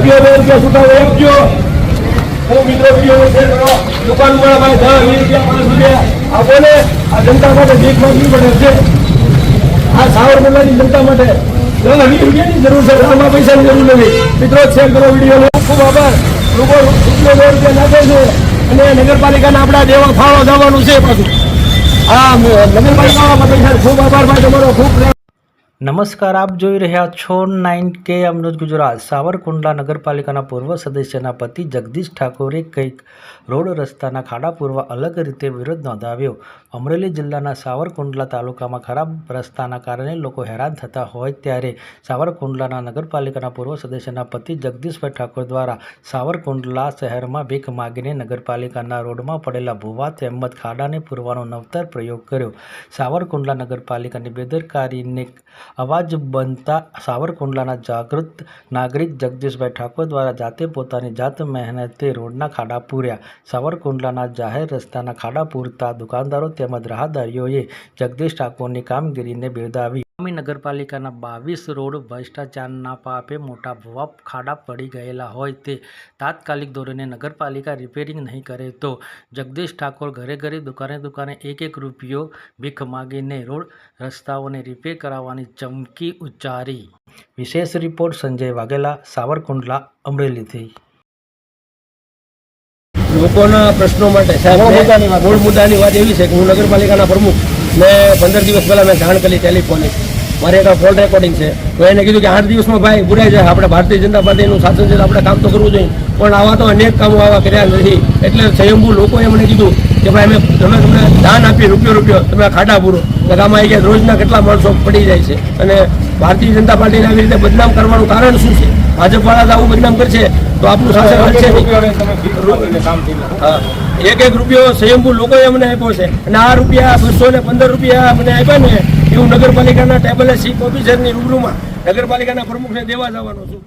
રૂપિયા 2 રૂપિયા છૂટાવો આપજો। હું મિત્રો વિડીયો શેર કરો, દુકાન વાળા ભાઈ 10 20 રૂપિયા 5 રૂપિયા આપો ને। આ જનતા માટે ભીખ માંગવી પડે છે। આ સાવરકુંડલાની જનતા માટે 10 20 રૂપિયાની જરૂર છે, આમાં પૈસાની જરૂર નથી। મિત્રો શેર કરો વિડીયો, ખૂબ આભાર। લોકો રૂપિયા 2 રૂપિયા નાખે છે અને નગરપાલિકાના આપણા દેવા ફાળો જવાનું છે પાછું। આ નગરપાલિકામાં પૈસા ખૂબ આભાર ભાઈ તમારો, ખૂબ। નમસ્કાર, આપ જોઈ રહ્યા છો 9K અમૃત ગુજરાત। સાવરકુંડલા નગરપાલિકાના પૂર્વ સદસ્યના પતિ જગદીશ ઠાકોરે કંઈક રોડ રસ્તાના ખાડા પૂરવા અલગ રીતે વિરોધ નોંધાવ્યો। અમરેલી જિલ્લાના સાવરકુંડલા તાલુકામાં ખરાબ રસ્તાના કારણે લોકો હેરાન થતા હોય ત્યારે સાવરકુંડલાના નગરપાલિકાના પૂર્વ સદસ્યના પતિ જગદીશભાઈ ઠાકોર દ્વારા સાવરકુંડલા શહેરમાં ભીખ માગીને નગરપાલિકાના રોડમાં પડેલા ભૂવા તેમજ ખાડાને પૂરવાનો નવતર પ્રયોગ કર્યો। સાવરકુંડલા નગરપાલિકાની બેદરકારીને અવાજ બનતા સાવરકુંડલાના જાગૃત નાગરિક જગદીશભાઈ ઠાકોર દ્વારા જાતે પોતાની જાત મહેનતે રોડના ખાડા પૂર્યા। સાવરકુંડલાના જાહેર રસ્તાના ખાડા પૂરતા દુકાનદારો તેમજ રાહદારીઓએ જગદીશ ઠાકોરની કામગીરીને બિરદાવી। નગરપાલિકાના 22 રોડ ભ્રષ્ટાચારના પાપે મોટા ભૂવા ખાડા પડી ગયેલા હોય તે તાત્કાલિક ધોરણે નગરપાલિકા રિપેરિંગ નહીં કરે તો જગદીશ ઠાકોર ઘરે ઘરે દુકાને દુકાને 1-1 રૂપિયો ભીખ માગીને રોડ રસ્તાઓને રિપેર કરાવવાની ચમકી ઉચ્ચારી। વિશેષ રિપોર્ટ સંજય વાઘેલા, સાવરકુંડલા, અમરેલીથી। લોકોના પ્રશ્નો માટે સાહેબ મૂળ મુદ્દાની વાત એવી છે કે હું નગરપાલિકાના પ્રમુખ, મેં 15 દિવસ પહેલાં મેં જાણ કરી ટેલિફોનિક, મારે એક કોલ રેકોર્ડિંગ છે, તો એને કીધું કે 8 દિવસમાં ભાઈ બુરાઈ જાય, આપણે ભારતીય જનતા પાર્ટીનું શાસન છે, આપણે કામ તો કરવું જોઈએ, પણ આવા તો અનેક કામો આવા કર્યા નથી। એટલે સ્વયંભૂ લોકોએ મને કીધું કે ભાઈ અમે તમને દાન આપીએ રૂપિયો તમે ખાડા પૂરો, એટલે આમાં આવી ગયા રોજના કેટલા માણસો પડી જાય છે અને ભારતીય જનતા પાર્ટીને આવી રીતે બદનામ કરવાનું કારણ શું છે? ભાજપવાળા આવું બદનામ કરશે તો આપણું શાસન હટશે નહીં। 1-1 રૂપિયો સ્વયંભૂ લોકોએ અમને આપ્યો છે અને આ રૂપિયા 215 રૂપિયા મને આપ્યા ને એવું નગરપાલિકાના ટેબલે ચીફ ઓફિસરની રૂબરૂમાં નગરપાલિકાના પ્રમુખને દેવા જવાનો છું।